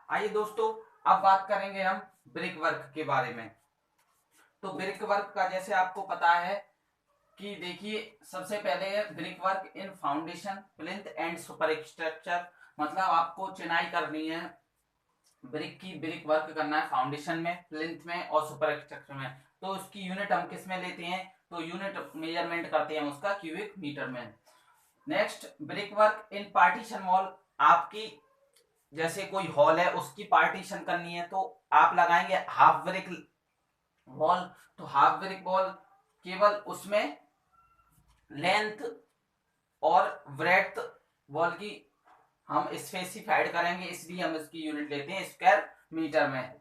आइए दोस्तों, अब बात करेंगे हम ब्रिक वर्क के बारे में। तो ब्रिक वर्क का जैसे आपको पता है कि देखिए, सबसे पहले है brick work in foundation plinth and super structure. मतलब आपको चिनाई करनी है, ब्रिक वर्क करना है फाउंडेशन में, प्लिंथ में और सुपर स्ट्रक्चर में। तो उसकी यूनिट हम किस में लेते हैं? तो यूनिट मेजरमेंट करते हैं हम उसका क्यूबिक मीटर में। Next, brick work in partition wall. आपकी जैसे कोई हॉल है, उसकी पार्टीशन करनी है तो आप लगाएंगे हाफ ब्रिक वॉल। तो हाफ ब्रिक वॉल केवल उसमें लेंथ और ब्रेड्थ वॉल की हम स्पेसिफाइड करेंगे, इसलिए हम इसकी यूनिट लेते हैं स्क्वायर मीटर में।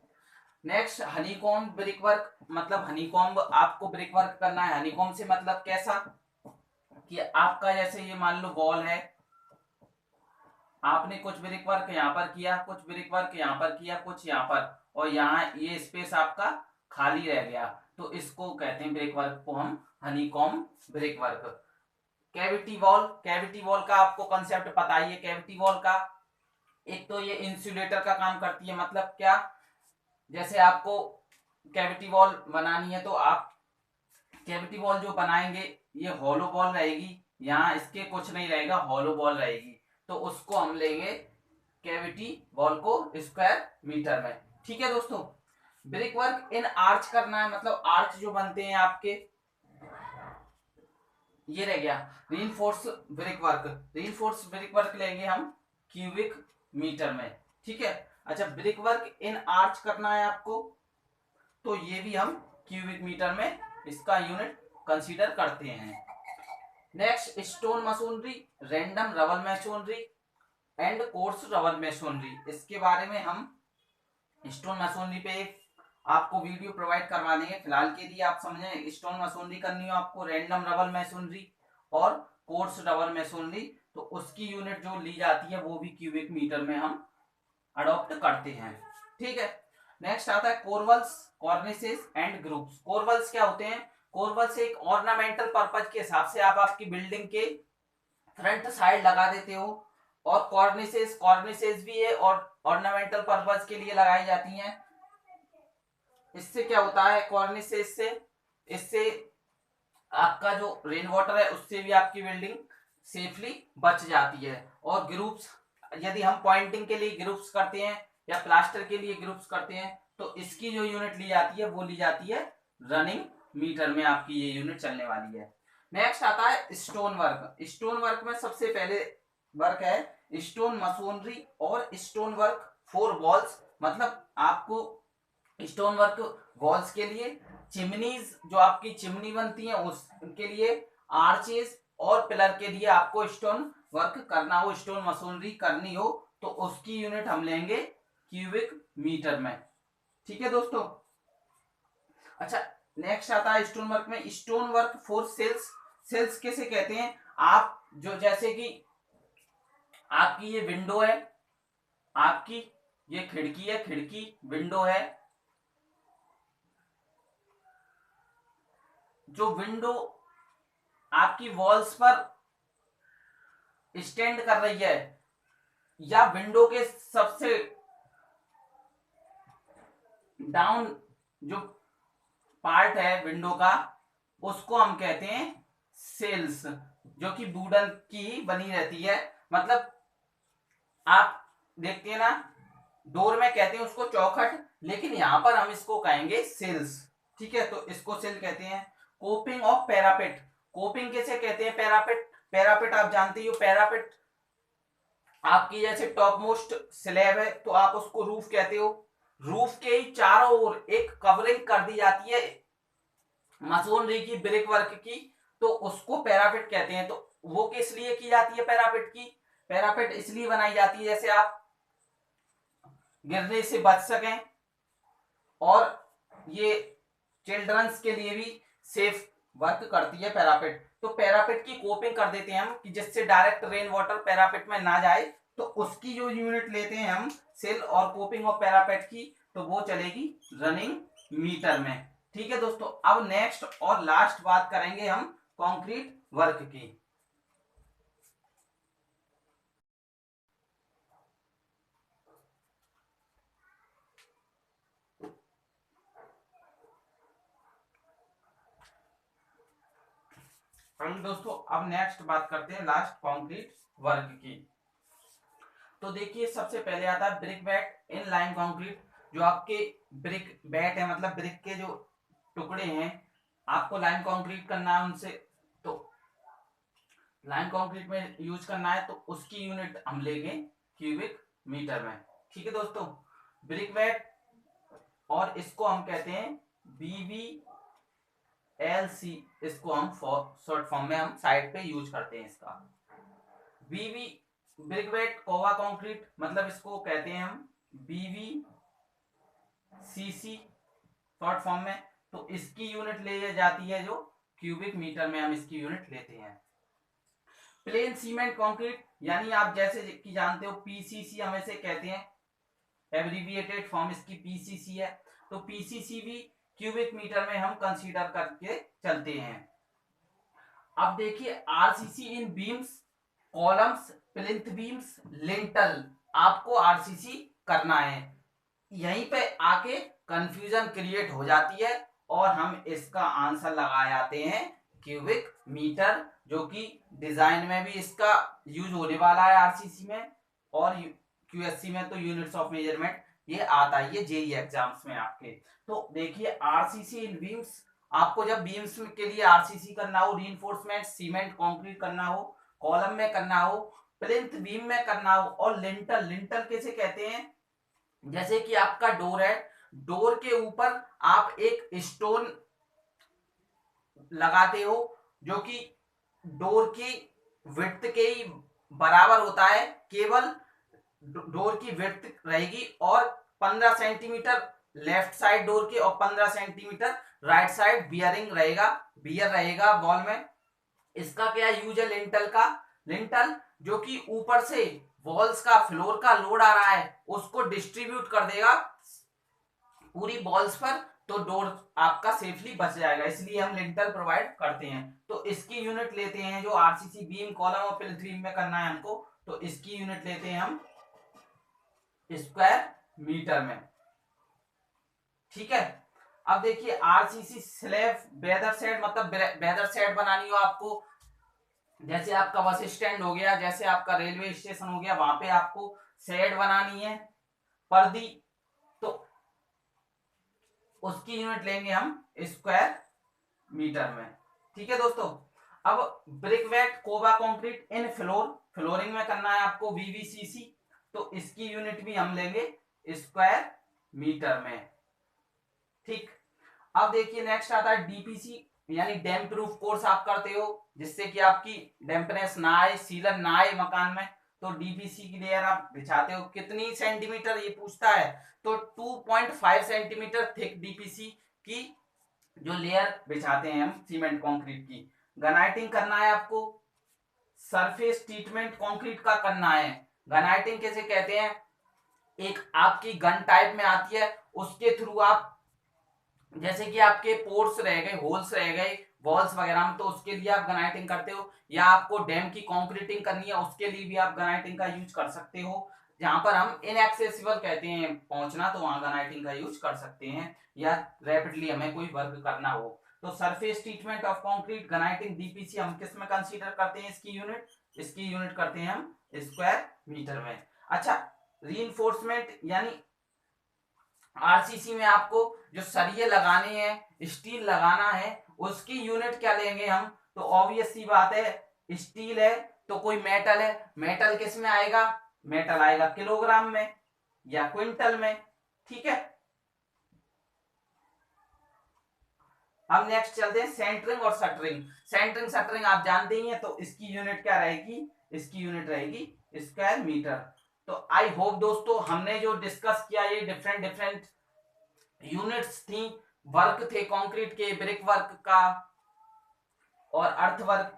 Next, honeycomb brick work. मतलब हनीकॉम्ब आपको ब्रिक वर्क करना है। हनीकॉम्ब से मतलब कैसा कि आपका जैसे ये मान लो वॉल है, आपने कुछ ब्रिक वर्क यहाँ पर किया, कुछ ब्रिक वर्क यहाँ पर किया, कुछ यहाँ पर, और यहाँ ये स्पेस आपका खाली रह गया, तो इसको कहते हैं ब्रिक वर्क को हम honeycomb brick work. Cavity wall. Cavity wall का आपको कंसेप्ट पता ही है। कैविटी वॉल का एक तो ये इंसुलेटर का काम करती है। मतलब क्या, जैसे आपको कैविटी वॉल बनानी है तो आप कैविटी वॉल जो बनाएंगे, ये हॉलो बॉल रहेगी, यहाँ इसके कुछ नहीं रहेगा, हॉलो बॉल रहेगी, तो उसको हम लेंगे कैविटी वॉल को स्क्वायर मीटर में। ठीक है दोस्तों। ब्रिक वर्क इन आर्च करना है। मतलब आर्च जो बनते हैं आपके, ये रह गया reinforce brick work. Reinforce brick work लेंगे हम क्यूबिक मीटर में। ठीक है। अच्छा, ब्रिक वर्क इन आर्च करना है आपको, तो ये भी हम क्यूबिक मीटर में इसका यूनिट कंसीडर करते हैं। Next, stone masonry, random rubble masonry and course rubble masonry. इसके बारे में हम स्टोन मशीनरी पे आपको वीडियो प्रोवाइड करवा देंगे। फिलहाल के लिए आप समझें, स्टोन मशीनरी करनी हो आपको, रैंडम रबल मशीनरी और कोर्स रबल मशीनरी, तो उसकी यूनिट जो ली जाती है वो भी क्यूबिक मीटर में हम अडॉप्ट करते हैं। ठीक है। नेक्स्ट आता है कोरवल्स, कॉर्निसेस एंड ग्रुप्स। कोरवल्स क्या होते हैं? कोरवल्स एक ऑर्नामेंटल पर्पज के हिसाब से आप आपकी बिल्डिंग के फ्रंट साइड लगा देते हो, और कॉर्निसेस, कॉर्निसेस भी है और ऑर्नामेंटल पर्पज के लिए लगाई जाती हैं। इससे क्या होता है? कॉर्निसेस से, इससे आपका जो रेन वाटर है उससे भी आपकी बिल्डिंग सेफली बच जाती है। और ग्रुप्स, यदि हम पॉइंटिंग के लिए ग्रुप्स करते हैं या प्लास्टर के लिए ग्रुप्स करते हैं, तो इसकी जो यूनिट ली जाती है वो ली जाती है रनिंग मीटर में, आपकी ये यूनिट चलने वाली है। नेक्स्ट आता है स्टोन वर्क। स्टोन वर्क में सबसे पहले वर्क है स्टोन मशीनरी और स्टोन वर्क फॉर वॉल्स। मतलब आपको स्टोन वर्क वॉल्स के लिए, चिमनीज जो आपकी चिमनी बनती है उसके लिए, आर्चेस और पिलर के लिए आपको स्टोन वर्क करना हो, स्टोन मशीनरी करनी हो, तो उसकी यूनिट हम लेंगे क्यूबिक मीटर में। ठीक है दोस्तों। अच्छा, नेक्स्ट आता है स्टोन वर्क में stone work for cells. Cells कैसे कहते हैं? आप जो जैसे कि आपकी ये विंडो है, आपकी ये खिड़की है, खिड़की विंडो है, जो विंडो आपकी वॉल्स पर स्टैंड कर रही है, या विंडो के सबसे डाउन जो पार्ट है विंडो का, उसको हम कहते हैं सेल्स, जो कि वुडन की ही बनी रहती है। मतलब आप देखते हैं ना, डोर में कहते हैं उसको चौखट, लेकिन यहां पर हम इसको कहेंगे सेल्स। ठीक है, तो इसको सेल कहते हैं। Coping of parapet. कोपिंग कैसे कहते हैं? पैरापेट, पैरापेट आप जानते ही हो। पैरापेट आपकी जैसे टॉप मोस्ट स्लैब है तो आप उसको रूफ कहते हो। रूफ के ही चारों ओर एक कवरिंग कर दी जाती है मसोनरी की, ब्रिक वर्क की, तो उसको पैरापेट कहते हैं। तो वो किस लिए की जाती है पैरापेट की? पैरापेट इसलिए बनाई जाती है जैसे आप गिरने से बच सकें, और ये चिल्ड्रंस के लिए भी सेफ वर्क करती है पैरापेट। तो पैरापेट की कोपिंग कर देते हैं हम कि जिससे डायरेक्ट रेन वाटर पैरापेट में ना जाए, तो उसकी जो यूनिट लेते हैं हम सेल और कोपिंग ऑफ पैरापेट की, तो वो चलेगी रनिंग मीटर में। ठीक है दोस्तों। अब नेक्स्ट और लास्ट बात करेंगे हम कंक्रीट वर्क की। चलो दोस्तों, अब नेक्स्ट बात करते हैं लास्ट कंक्रीट वर्क की। तो देखिए सबसे पहले आता है brick bat in line concrete. जो आपके ब्रिक बैट है, मतलब ब्रिक के जो टुकड़े हैं, आपको लाइन कंक्रीट करना है उनसे, तो लाइन कंक्रीट में यूज करना है, तो उसकी यूनिट हम लेंगे क्यूबिक मीटर में। ठीक है दोस्तों, ब्रिक बैट, और इसको हम कहते हैं BBLC, इसको हम शॉर्ट फॉर्म में हम साइड पे यूज करते हैं इसका। बीबी ब्रिक बैट कोवा कंक्रीट, मतलब इसको कहते हैं हम BBCC शॉर्ट फॉर्म में। तो इसकी यूनिट ले जाती है जो क्यूबिक मीटर में हम इसकी यूनिट लेते हैं। प्लेन सीमेंट कंक्रीट, यानी आप जैसे कि जानते हो PCC हम इसे कहते हैं, एब्रिविएटेड फॉर्म इसकी PCC है। तो PCC भी क्यूबिक मीटर में हम कंसीडर करके चलते हैं। अब देखिए RCC in beams, columns, plinth beams, lintel, आपको RCC करना है। यहीं पे आके कंफ्यूजन क्रिएट हो जाती है और हम इसका आंसर लगा जाते हैं क्यूबिक मीटर, जो कि डिजाइन में भी इसका यूज होने वाला है RCC में, और QSC में तो यूनिट्स ऑफ मेजरमेंट ये आता है, ये जेई एग्जाम्स में आपके। तो देखिए RCC इन बीम्स, आपको जब बीम्स के लिए RCC करना हो, रीइंफोर्समेंट सीमेंट कंक्रीट करना हो, कॉलम में करना हो, प्लिंथ बीम में करना हो, और लिंटल, लिंटल कैसे कहते हैं, जैसे कि आपका डोर है, डोर के ऊपर आप एक स्टोन लगाते हो जो कि डोर की विड्थ के ही बराबर होता है, केवल डोर की विड्थ रहेगी, और 15 सेंटीमीटर लेफ्ट साइड डोर के और 15 सेंटीमीटर राइट साइड बियर रहेगा वॉल में। इसका क्या यूज है लिंटल का, लिंटल जो कि ऊपर से वॉल्स का, फ्लोर का लोड आ रहा है उसको डिस्ट्रीब्यूट कर देगा पूरी वॉल्स पर, तो डोर आपका सेफली बच जाएगा, इसलिए हम लिंटल प्रोवाइड करते हैं। तो इसकी यूनिट लेते हैं जो RCC बीम, कॉलम और प्लिंथ बीम में करना है हमको, तो इसकी यूनिट लेते हैं हम स्क्वायर मीटर में। ठीक है, अब देखिए RCC स्लैब बेदर सेट, मतलब बेदर सेट बनानी हो आपको, जैसे आपका बस स्टैंड हो गया, जैसे आपका रेलवे स्टेशन हो गया, वहां पे आपको शेड बनानी है पर्दी, तो उसकी यूनिट लेंगे हम स्क्वायर मीटर में। ठीक है दोस्तों, अब brick bat coba concrete in floor, flooring में करना है आपको BBCC, तो इसकी यूनिट भी हम लेंगे स्क्वायर मीटर में। ठीक, अब देखिए नेक्स्ट आता है DPC, यानी डैम्प प्रूफ कोर्स आप करते हो, जिससे कि आपकी डैम्पनेस ना आए, सीलन ना आए मकान में, तो DPC की लेयर आप बिछाते हो। कितनी सेंटीमीटर ये पूछता है, तो 2.5 सेंटीमीटर थिक DPC की जो लेयर बिछाते हैं हम सीमेंट कंक्रीट की। गनाइटिंग करना है आपको, सरफेस ट्रीटमेंट कंक्रीट का करना है। गनाइटिंग कैसे कहते हैं, एक आपकी गन टाइप में आती है, उसके थ्रू आप, जैसे कि आपके पोर्स रह गए, होल्स रह गए वॉल्स वगैरह में, तो उसके लिए आप गनाइटिंग करते हो, या आपको डैम की कंक्रीटिंग करनी है उसके लिए भी आप गनाइटिंग का यूज कर सकते हो। जहां पर हम इनएक्सेसिबल कहते हैं पहुंचना, तो वहां गनाइटिंग का यूज कर सकते हैं, या रैपिडली हमें कोई वर्क करना हो। तो surface treatment of concrete, guniting, DPC हम किस में कंसीडर करते हैं इसकी यूनिट, इसकी यूनिट करते हैं हम स्क्वायर मीटर में। अच्छा, रीइंफोर्समेंट यानी RCC में आपको जो सरिये लगाने हैं, स्टील लगाना है, उसकी यूनिट क्या लेंगे हम, तो ऑब्वियस सी बात है, स्टील है तो कोई मेटल है, मेटल किस में आएगा, मेटल आएगा किलोग्राम में या क्विंटल में। ठीक है, अब नेक्स्ट चलते हैं सेंटरिंग और शटरिंग। सेंटरिंग शटरिंग आप जानते ही हैं, तो इसकी यूनिट क्या रहेगी, इसकी यूनिट रहेगी स्क्वायर मीटर। तो आई होप दोस्तों हमने जो डिस्कस किया ये डिफरेंट डिफरेंट यूनिट्स थी, वर्क थे कंक्रीट के, ब्रिक वर्क का और अर्थ वर्क,